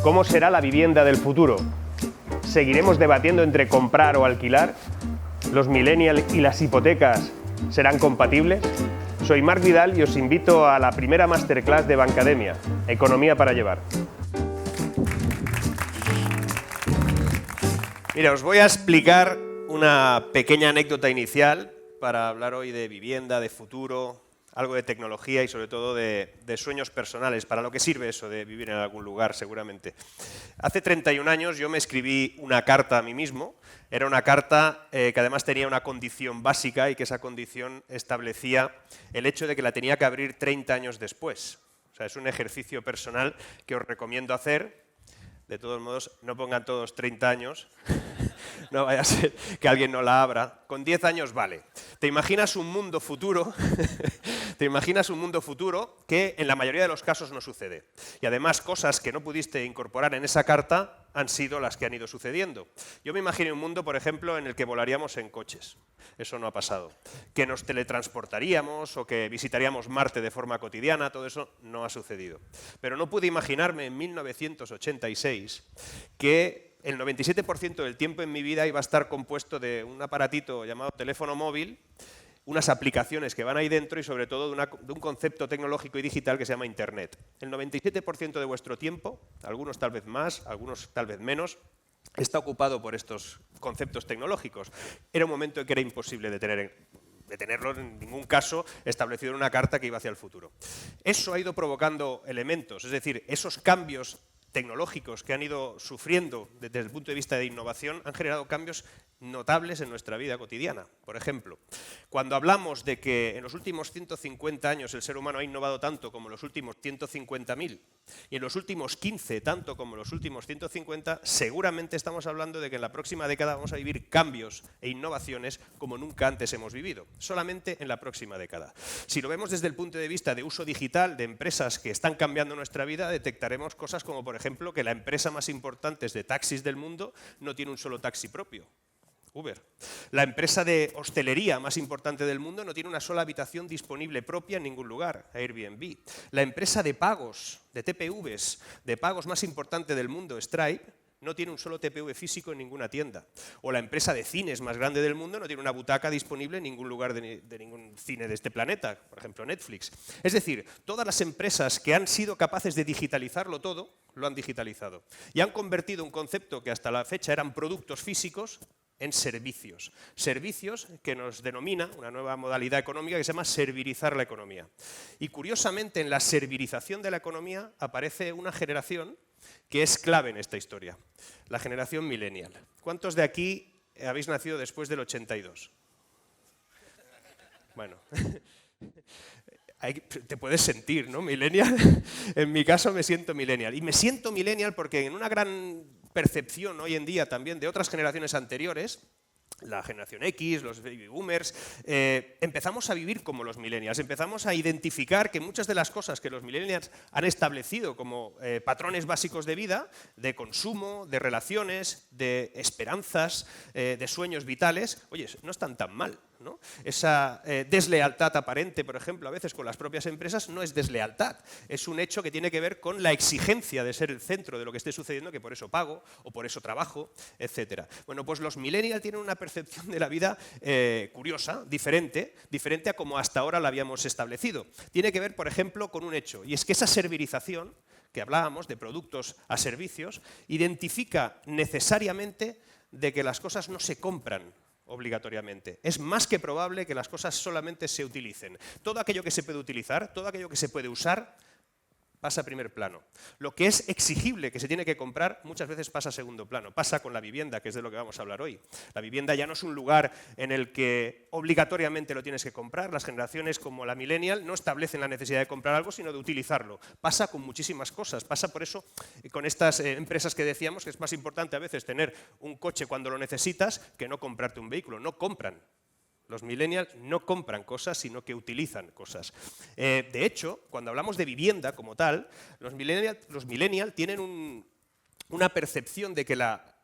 ¿Cómo será la vivienda del futuro? ¿Seguiremos debatiendo entre comprar o alquilar? ¿Los millennials y las hipotecas serán compatibles? Soy Marc Vidal y os invito a la primera masterclass de Bancademia, Economía para llevar. Mira, os voy a explicar una pequeña anécdota inicial para hablar hoy de vivienda, de futuro, algo de tecnología y sobre todo de sueños personales, para lo que sirve eso de vivir en algún lugar seguramente. Hace 31 años yo me escribí una carta a mí mismo. Era una carta que además tenía una condición básica y que esa condición establecía el hecho de que la tenía que abrir 30 años después. O sea, es un ejercicio personal que os recomiendo hacer. De todos modos, no pongan todos 30 años, no vaya a ser que alguien no la abra. Con 10 años vale. ¿Te imaginas un mundo futuro? ¿Te imaginas un mundo futuro que en la mayoría de los casos no sucede? Y además, cosas que no pudiste incorporar en esa carta han sido las que han ido sucediendo. Yo me imaginé un mundo, por ejemplo, en el que volaríamos en coches. Eso no ha pasado. Que nos teletransportaríamos o que visitaríamos Marte de forma cotidiana, todo eso no ha sucedido. Pero no pude imaginarme en 1986 que el 97% del tiempo en mi vida iba a estar compuesto de un aparatito llamado teléfono móvil, unas aplicaciones que van ahí dentro y sobre todo de un concepto tecnológico y digital que se llama Internet. El 97% de vuestro tiempo, algunos tal vez más, algunos tal vez menos, está ocupado por estos conceptos tecnológicos. Era un momento en que era imposible de tenerlo en ningún caso establecido en una carta que iba hacia el futuro. Eso ha ido provocando elementos, es decir, esos cambios tecnológicos que han ido sufriendo desde el punto de vista de innovación han generado cambios notables en nuestra vida cotidiana. Por ejemplo, cuando hablamos de que en los últimos 150 años el ser humano ha innovado tanto como en los últimos 150.000 y en los últimos 15 tanto como en los últimos 150, seguramente estamos hablando de que en la próxima década vamos a vivir cambios e innovaciones como nunca antes hemos vivido, solamente en la próxima década. Si lo vemos desde el punto de vista de uso digital, de empresas que están cambiando nuestra vida, detectaremos cosas como, por ejemplo, que la empresa más importante de taxis del mundo no tiene un solo taxi propio. Uber. La empresa de hostelería más importante del mundo no tiene una sola habitación disponible propia en ningún lugar, Airbnb. La empresa de pagos, de TPVs, de pagos más importante del mundo, Stripe, no tiene un solo TPV físico en ninguna tienda. O la empresa de cines más grande del mundo no tiene una butaca disponible en ningún lugar de ningún cine de este planeta, por ejemplo Netflix. Es decir, todas las empresas que han sido capaces de digitalizarlo todo, lo han digitalizado. Y han convertido un concepto que hasta la fecha eran productos físicos en servicios. Servicios que nos denomina una nueva modalidad económica que se llama servirizar la economía. Y curiosamente en la servirización de la economía aparece una generación que es clave en esta historia, la generación millennial. ¿Cuántos de aquí habéis nacido después del 82? Bueno, te puedes sentir, ¿no? Millennial. En mi caso me siento millennial. Y me siento millennial porque en una gran percepción hoy en día también de otras generaciones anteriores, la generación X, los baby boomers, empezamos a vivir como los millennials, empezamos a identificar que muchas de las cosas que los millennials han establecido como patrones básicos de vida, de consumo, de relaciones, de esperanzas, de sueños vitales, oye, no están tan mal, ¿no? Esa deslealtad aparente, por ejemplo, a veces con las propias empresas, no es deslealtad, es un hecho que tiene que ver con la exigencia de ser el centro de lo que esté sucediendo, que por eso pago o por eso trabajo, etc. Bueno, pues los millennials tienen una percepción de la vida curiosa, diferente a como hasta ahora la habíamos establecido. Tiene que ver, por ejemplo, con un hecho, y es que esa servirización que hablábamos de productos a servicios identifica necesariamente de que las cosas no se compran obligatoriamente. Es más que probable que las cosas solamente se utilicen. Todo aquello que se puede utilizar, todo aquello que se puede usar, pasa a primer plano. Lo que es exigible, que se tiene que comprar, muchas veces pasa a segundo plano. Pasa con la vivienda, que es de lo que vamos a hablar hoy. La vivienda ya no es un lugar en el que obligatoriamente lo tienes que comprar. Las generaciones como la millennial no establecen la necesidad de comprar algo, sino de utilizarlo. Pasa con muchísimas cosas. Pasa por eso con estas empresas que decíamos que es más importante a veces tener un coche cuando lo necesitas que no comprarte un vehículo. No compran. Los millennials no compran cosas, sino que utilizan cosas. De hecho, cuando hablamos de vivienda como tal, los millennials tienen una percepción de que la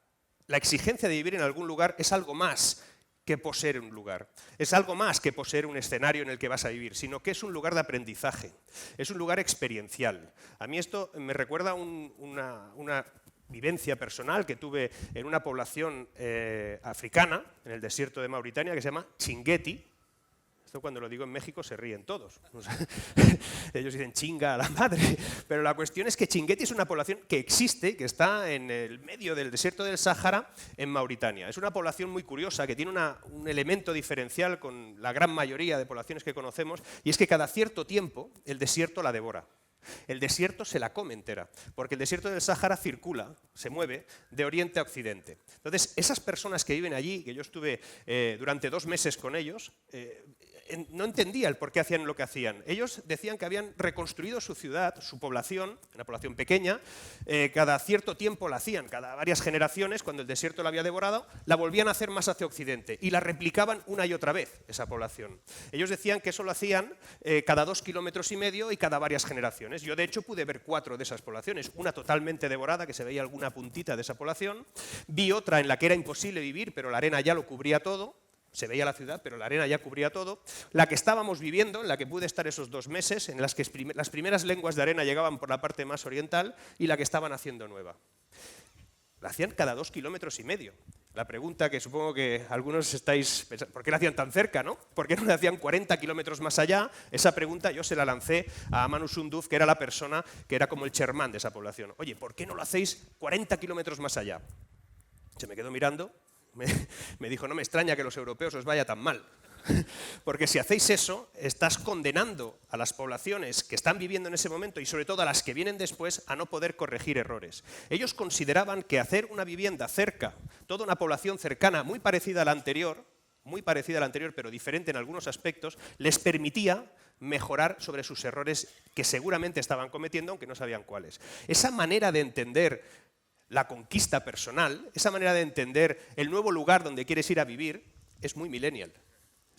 exigencia de vivir en algún lugar es algo más que poseer un lugar. Es algo más que poseer un escenario en el que vas a vivir, sino que es un lugar de aprendizaje, es un lugar experiencial. A mí esto me recuerda a una vivencia personal que tuve en una población africana, en el desierto de Mauritania, que se llama Chinguetti. Esto cuando lo digo en México se ríen todos. Ellos dicen chinga a la madre. Pero la cuestión es que Chinguetti es una población que existe, que está en el medio del desierto del Sáhara, en Mauritania. Es una población muy curiosa, que tiene un elemento diferencial con la gran mayoría de poblaciones que conocemos, y es que cada cierto tiempo el desierto la devora. El desierto se la come entera, porque el desierto del Sáhara circula, se mueve de oriente a occidente. Entonces, esas personas que viven allí, que yo estuve durante 2 meses con ellos, no entendía el por qué hacían lo que hacían. Ellos decían que habían reconstruido su ciudad, su población, una población pequeña, cada cierto tiempo la hacían, cada varias generaciones, cuando el desierto la había devorado, la volvían a hacer más hacia occidente y la replicaban una y otra vez, esa población. Ellos decían que eso lo hacían cada 2,5 kilómetros y cada varias generaciones. Yo, de hecho, pude ver 4 de esas poblaciones, una totalmente devorada, que se veía alguna puntita de esa población, vi otra en la que era imposible vivir, pero la arena ya lo cubría todo. Se veía la ciudad, pero la arena ya cubría todo. La que estábamos viviendo, en la que pude estar esos 2 meses, en las que las primeras lenguas de arena llegaban por la parte más oriental, y la que estaban haciendo nueva. La hacían cada 2,5 kilómetros. La pregunta que supongo que algunos estáis pensando, ¿por qué la hacían tan cerca, no? ¿Por qué no la hacían 40 kilómetros más allá? Esa pregunta yo se la lancé a Manu Sunduf, que era la persona que era como el chairman de esa población. Oye, ¿por qué no lo hacéis 40 kilómetros más allá? Se me quedó mirando. Me dijo, no me extraña que los europeos os vaya tan mal, porque si hacéis eso, estás condenando a las poblaciones que están viviendo en ese momento y sobre todo a las que vienen después a no poder corregir errores. Ellos consideraban que hacer una vivienda cerca, toda una población cercana, muy parecida a la anterior, pero diferente en algunos aspectos, les permitía mejorar sobre sus errores que seguramente estaban cometiendo, aunque no sabían cuáles. Esa manera de entender la conquista personal, esa manera de entender el nuevo lugar donde quieres ir a vivir, es muy millennial,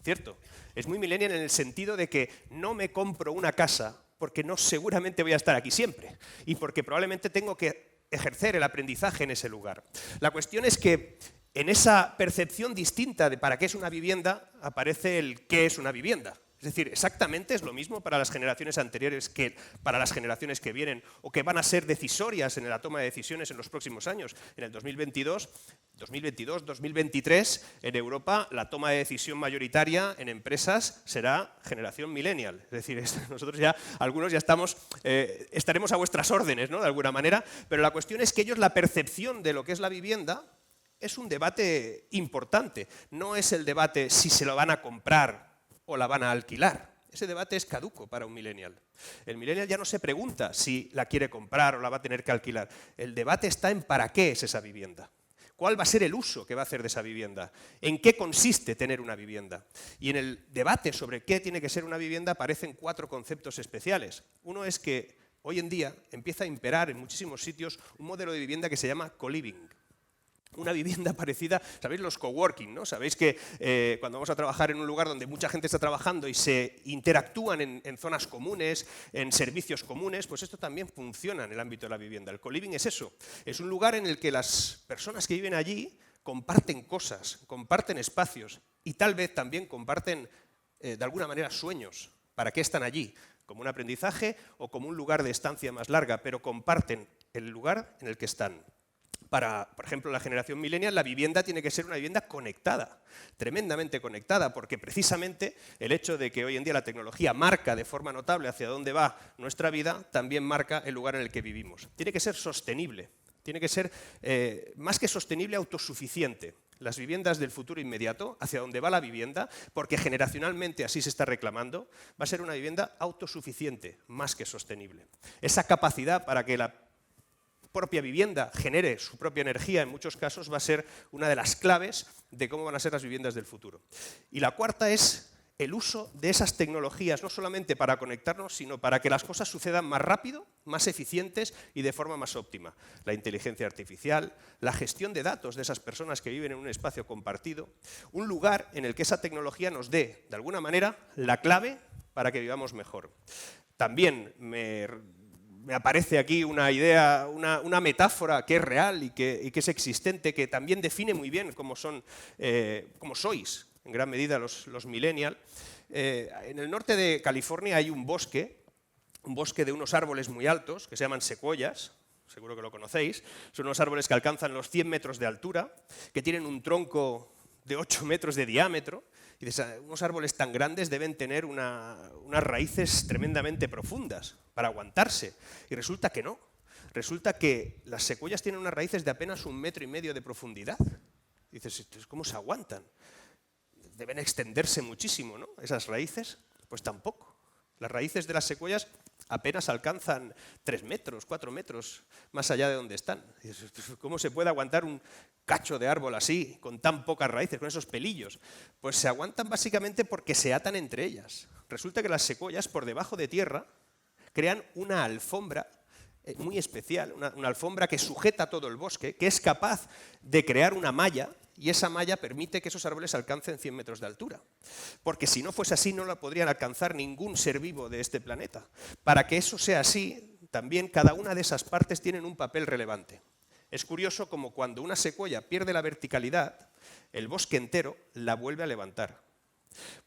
¿cierto? Es muy millennial en el sentido de que no me compro una casa porque no seguramente voy a estar aquí siempre y porque probablemente tengo que ejercer el aprendizaje en ese lugar. La cuestión es que en esa percepción distinta de para qué es una vivienda aparece el qué es una vivienda. Es decir, exactamente es lo mismo para las generaciones anteriores que para las generaciones que vienen o que van a ser decisorias en la toma de decisiones en los próximos años. En el 2022, 2023, en Europa, la toma de decisión mayoritaria en empresas será generación millennial. Es decir, nosotros ya, algunos ya estaremos a vuestras órdenes, ¿no? De alguna manera, pero la cuestión es que ellos la percepción de lo que es la vivienda es un debate importante. No es el debate si se lo van a comprar o la van a alquilar. Ese debate es caduco para un millennial. El millennial ya no se pregunta si la quiere comprar o la va a tener que alquilar. El debate está en para qué es esa vivienda. ¿Cuál va a ser el uso que va a hacer de esa vivienda? ¿En qué consiste tener una vivienda? Y en el debate sobre qué tiene que ser una vivienda aparecen 4 conceptos especiales. Uno es que hoy en día empieza a imperar en muchísimos sitios un modelo de vivienda que se llama co-living. Una vivienda parecida, ¿sabéis? Los coworking, ¿no? Sabéis que cuando vamos a trabajar en un lugar donde mucha gente está trabajando y se interactúan en zonas comunes, en servicios comunes, pues esto también funciona en el ámbito de la vivienda. El co-living es eso, es un lugar en el que las personas que viven allí comparten cosas, comparten espacios y tal vez también comparten de alguna manera sueños. ¿Para qué están allí? Como un aprendizaje o como un lugar de estancia más larga, pero comparten el lugar en el que están. Para, por ejemplo, la generación millennial, la vivienda tiene que ser una vivienda conectada, tremendamente conectada, porque precisamente el hecho de que hoy en día la tecnología marca de forma notable hacia dónde va nuestra vida, también marca el lugar en el que vivimos. Tiene que ser sostenible, tiene que ser más que sostenible, autosuficiente. Las viviendas del futuro inmediato, hacia dónde va la vivienda, porque generacionalmente así se está reclamando, va a ser una vivienda autosuficiente, más que sostenible. Esa capacidad para que la propia vivienda genere su propia energía, en muchos casos, va a ser una de las claves de cómo van a ser las viviendas del futuro. Y la cuarta es el uso de esas tecnologías, no solamente para conectarnos, sino para que las cosas sucedan más rápido, más eficientes y de forma más óptima. La inteligencia artificial, la gestión de datos de esas personas que viven en un espacio compartido, un lugar en el que esa tecnología nos dé, de alguna manera, la clave para que vivamos mejor. También me me aparece aquí una idea, una metáfora que es real y que es existente, que también define muy bien cómo sois, en gran medida, los millennials. En el norte de California hay un bosque de unos árboles muy altos, que se llaman secuoyas, seguro que lo conocéis. Son unos árboles que alcanzan los 100 metros de altura, que tienen un tronco de 8 metros de diámetro. Y unos árboles tan grandes deben tener unas raíces tremendamente profundas para aguantarse. Y resulta que no. Resulta que las secuoyas tienen unas raíces de apenas 1,5 metros de profundidad. Y dices, ¿cómo se aguantan? Deben extenderse muchísimo, ¿no? Esas raíces, pues tampoco. Las raíces de las secuoyas apenas alcanzan 3 metros, 4 metros más allá de donde están. ¿Cómo se puede aguantar un cacho de árbol así, con tan pocas raíces, con esos pelillos? Pues se aguantan básicamente porque se atan entre ellas. Resulta que las secuoyas, por debajo de tierra, crean una alfombra muy especial, una alfombra que sujeta todo el bosque, que es capaz de crear una malla, y esa malla permite que esos árboles alcancen 100 metros de altura. Porque si no fuese así, no la podrían alcanzar ningún ser vivo de este planeta. Para que eso sea así, también cada una de esas partes tienen un papel relevante. Es curioso como cuando una secuoya pierde la verticalidad, el bosque entero la vuelve a levantar.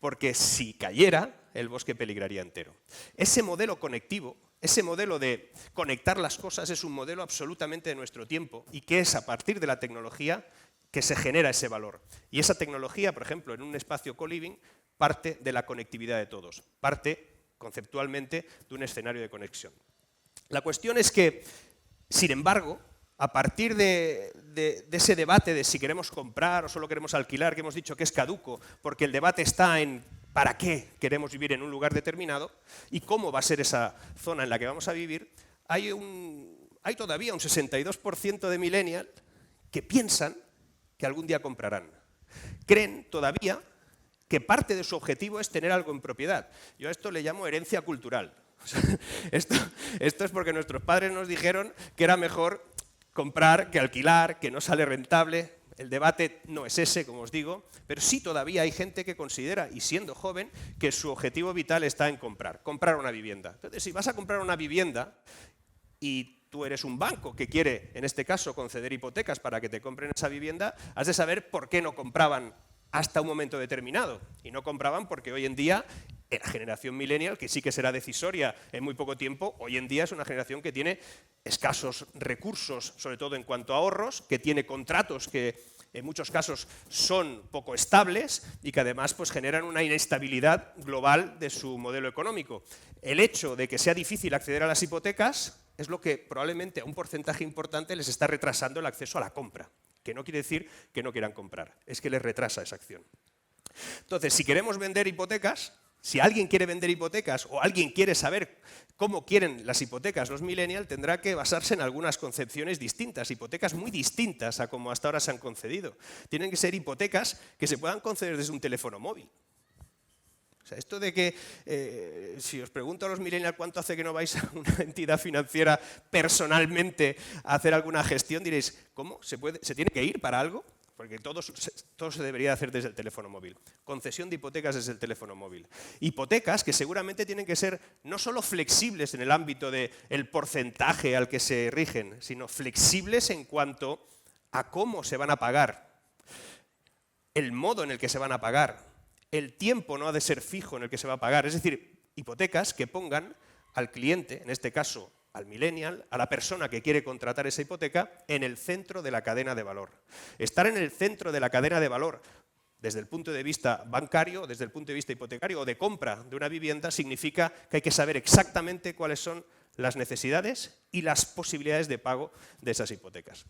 Porque si cayera, el bosque peligraría entero. Ese modelo conectivo, ese modelo de conectar las cosas es un modelo absolutamente de nuestro tiempo y que es a partir de la tecnología que se genera ese valor. Y esa tecnología, por ejemplo, en un espacio co-living, parte de la conectividad de todos, parte conceptualmente de un escenario de conexión. La cuestión es que, sin embargo, a partir de ese debate de si queremos comprar o solo queremos alquilar, que hemos dicho que es caduco, porque el debate está en para qué queremos vivir en un lugar determinado y cómo va a ser esa zona en la que vamos a vivir, hay todavía un 62% de millennials que piensan que algún día comprarán. Creen todavía que parte de su objetivo es tener algo en propiedad. Yo a esto le llamo herencia cultural. Esto es porque nuestros padres nos dijeron que era mejor comprar que alquilar, que no sale rentable. El debate no es ese, como os digo, pero sí todavía hay gente que considera, y siendo joven, que su objetivo vital está en comprar una vivienda. Entonces, si vas a comprar una vivienda y tú eres un banco que quiere, en este caso, conceder hipotecas para que te compren esa vivienda, has de saber por qué no compraban hasta un momento determinado. Y no compraban porque hoy en día, la generación millennial, que sí que será decisoria en muy poco tiempo, hoy en día es una generación que tiene escasos recursos, sobre todo en cuanto a ahorros, que tiene contratos que en muchos casos son poco estables y que además pues, generan una inestabilidad global de su modelo económico. El hecho de que sea difícil acceder a las hipotecas es lo que probablemente a un porcentaje importante les está retrasando el acceso a la compra, que no quiere decir que no quieran comprar, es que les retrasa esa acción. Entonces, si queremos vender hipotecas, si alguien quiere vender hipotecas o alguien quiere saber cómo quieren las hipotecas los millennials, tendrá que basarse en algunas concepciones distintas, hipotecas muy distintas a como hasta ahora se han concedido. Tienen que ser hipotecas que se puedan conceder desde un teléfono móvil. O sea, esto de que, si os pregunto a los millennials cuánto hace que no vais a una entidad financiera personalmente a hacer alguna gestión, diréis, ¿cómo? ¿Se tiene que ir para algo? Porque todo se debería hacer desde el teléfono móvil. Concesión de hipotecas desde el teléfono móvil. Hipotecas que seguramente tienen que ser no solo flexibles en el ámbito del porcentaje al que se rigen, sino flexibles en cuanto a cómo se van a pagar, el modo en el que se van a pagar, el tiempo no ha de ser fijo en el que se va a pagar. Es decir, hipotecas que pongan al cliente, en este caso al millennial, a la persona que quiere contratar esa hipoteca, en el centro de la cadena de valor. Estar en el centro de la cadena de valor desde el punto de vista bancario, desde el punto de vista hipotecario o de compra de una vivienda, significa que hay que saber exactamente cuáles son las necesidades y las posibilidades de pago de esas hipotecas.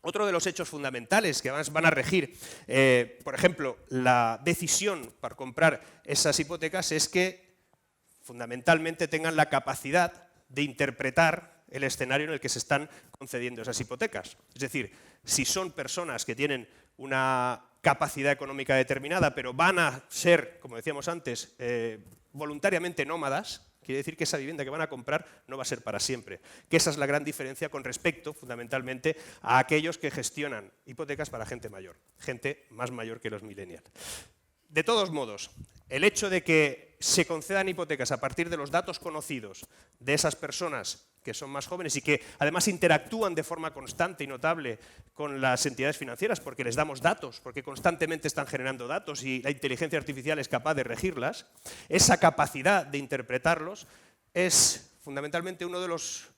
Otro de los hechos fundamentales que van a regir, por ejemplo, la decisión para comprar esas hipotecas es que fundamentalmente tengan la capacidad de interpretar el escenario en el que se están concediendo esas hipotecas. Es decir, si son personas que tienen una capacidad económica determinada, pero van a ser, como decíamos antes, voluntariamente nómadas, quiere decir que esa vivienda que van a comprar no va a ser para siempre. Que esa es la gran diferencia con respecto, fundamentalmente, a aquellos que gestionan hipotecas para gente mayor, gente más mayor que los millennials. De todos modos, el hecho de que se concedan hipotecas a partir de los datos conocidos de esas personas que son más jóvenes y que además interactúan de forma constante y notable con las entidades financieras porque les damos datos, porque constantemente están generando datos y la inteligencia artificial es capaz de regirlas, esa capacidad de interpretarlos es fundamentalmente uno de los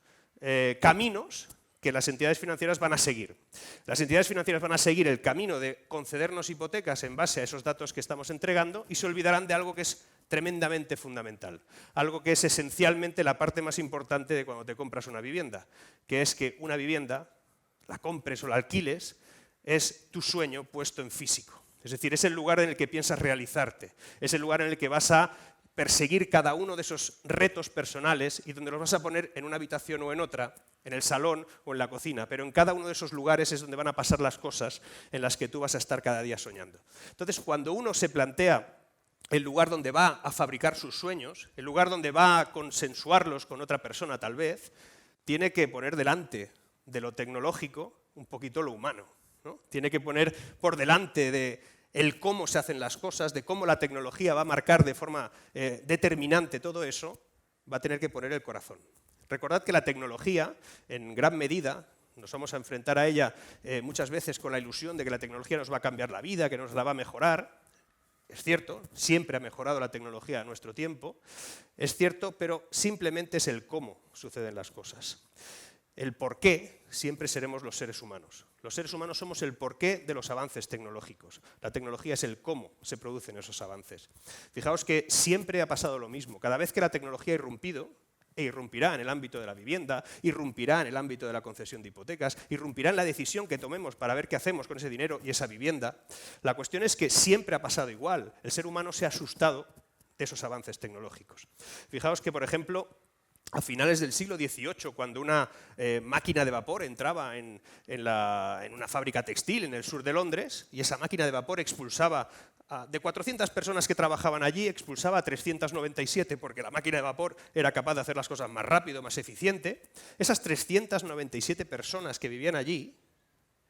caminos que las entidades financieras van a seguir. Las entidades financieras van a seguir el camino de concedernos hipotecas en base a esos datos que estamos entregando y se olvidarán de algo que es tremendamente fundamental, algo que es esencialmente la parte más importante de cuando te compras una vivienda, que es que una vivienda, la compres o la alquiles, es tu sueño puesto en físico. Es decir, es el lugar en el que piensas realizarte, es el lugar en el que vas a perseguir cada uno de esos retos personales y donde los vas a poner en una habitación o en otra, en el salón o en la cocina, pero en cada uno de esos lugares es donde van a pasar las cosas en las que tú vas a estar cada día soñando. Entonces, cuando uno se plantea el lugar donde va a fabricar sus sueños, el lugar donde va a consensuarlos con otra persona tal vez, tiene que poner delante de lo tecnológico un poquito lo humano, ¿no? Tiene que poner por delante de el cómo se hacen las cosas, de cómo la tecnología va a marcar de forma determinante todo eso, va a tener que poner el corazón. Recordad que la tecnología, en gran medida, nos vamos a enfrentar a ella muchas veces con la ilusión de que la tecnología nos va a cambiar la vida, que nos la va a mejorar. Es cierto, siempre ha mejorado la tecnología a nuestro tiempo, es cierto, pero simplemente es el cómo suceden las cosas. El porqué siempre seremos los seres humanos. Los seres humanos somos el porqué de los avances tecnológicos. La tecnología es el cómo se producen esos avances. Fijaos que siempre ha pasado lo mismo. Cada vez que la tecnología ha irrumpido, e irrumpirá en el ámbito de la vivienda, irrumpirá en el ámbito de la concesión de hipotecas, irrumpirá en la decisión que tomemos para ver qué hacemos con ese dinero y esa vivienda. La cuestión es que siempre ha pasado igual. El ser humano se ha asustado de esos avances tecnológicos. Fijaos que, por ejemplo, a finales del siglo XVIII, cuando una máquina de vapor entraba en una fábrica textil en el sur de Londres, y esa máquina de vapor expulsaba, de 400 personas que trabajaban allí, expulsaba a 397, porque la máquina de vapor era capaz de hacer las cosas más rápido, más eficiente. Esas 397 personas que vivían allí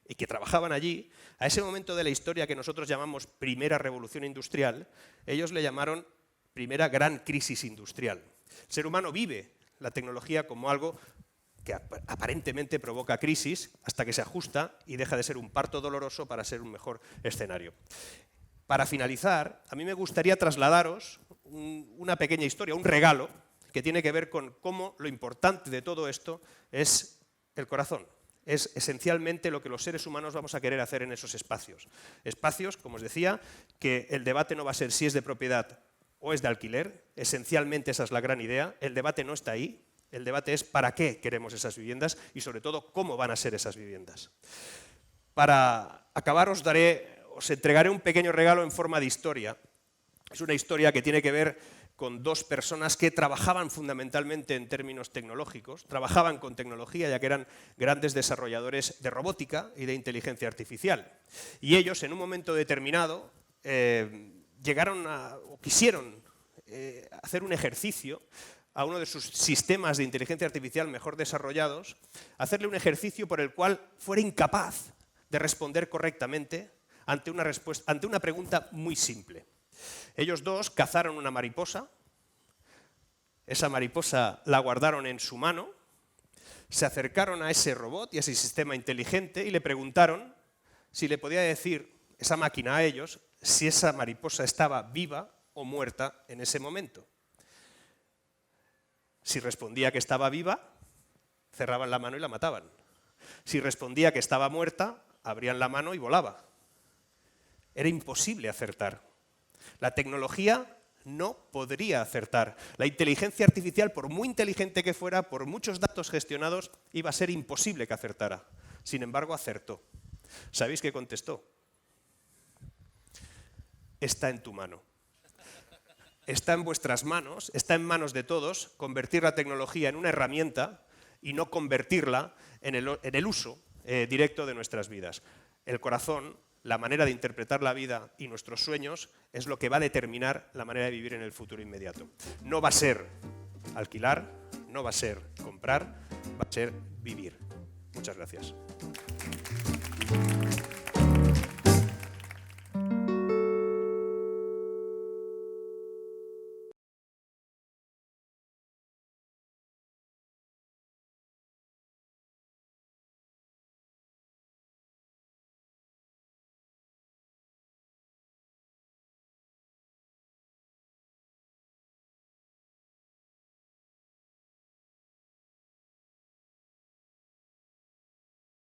y que trabajaban allí, a ese momento de la historia que nosotros llamamos primera revolución industrial, ellos le llamaron primera gran crisis industrial. El ser humano vive la tecnología como algo que aparentemente provoca crisis hasta que se ajusta y deja de ser un parto doloroso para ser un mejor escenario. Para finalizar, a mí me gustaría trasladaros una pequeña historia, un regalo, que tiene que ver con cómo lo importante de todo esto es el corazón. Es esencialmente lo que los seres humanos vamos a querer hacer en esos espacios. Espacios, como os decía, que el debate no va a ser si es de propiedad o es de alquiler, esencialmente esa es la gran idea, el debate no está ahí, el debate es para qué queremos esas viviendas y sobre todo cómo van a ser esas viviendas. Para acabar os entregaré un pequeño regalo en forma de historia. Es una historia que tiene que ver con dos personas que trabajaban fundamentalmente en términos tecnológicos, trabajaban con tecnología ya que eran grandes desarrolladores de robótica y de inteligencia artificial. Y ellos en un momento determinado quisieron hacer un ejercicio a uno de sus sistemas de inteligencia artificial mejor desarrollados, hacerle un ejercicio por el cual fuera incapaz de responder correctamente ante una pregunta muy simple. Ellos dos cazaron una mariposa, esa mariposa la guardaron en su mano, se acercaron a ese robot y a ese sistema inteligente y le preguntaron si le podía decir esa máquina a ellos si esa mariposa estaba viva o muerta en ese momento. Si respondía que estaba viva, cerraban la mano y la mataban. Si respondía que estaba muerta, abrían la mano y volaba. Era imposible acertar. La tecnología no podría acertar. La inteligencia artificial, por muy inteligente que fuera, por muchos datos gestionados, iba a ser imposible que acertara. Sin embargo, acertó. ¿Sabéis qué contestó? Está en tu mano. Está en vuestras manos, está en manos de todos, convertir la tecnología en una herramienta y no convertirla en el uso directo de nuestras vidas. El corazón, la manera de interpretar la vida y nuestros sueños es lo que va a determinar la manera de vivir en el futuro inmediato. No va a ser alquilar, no va a ser comprar, va a ser vivir. Muchas gracias.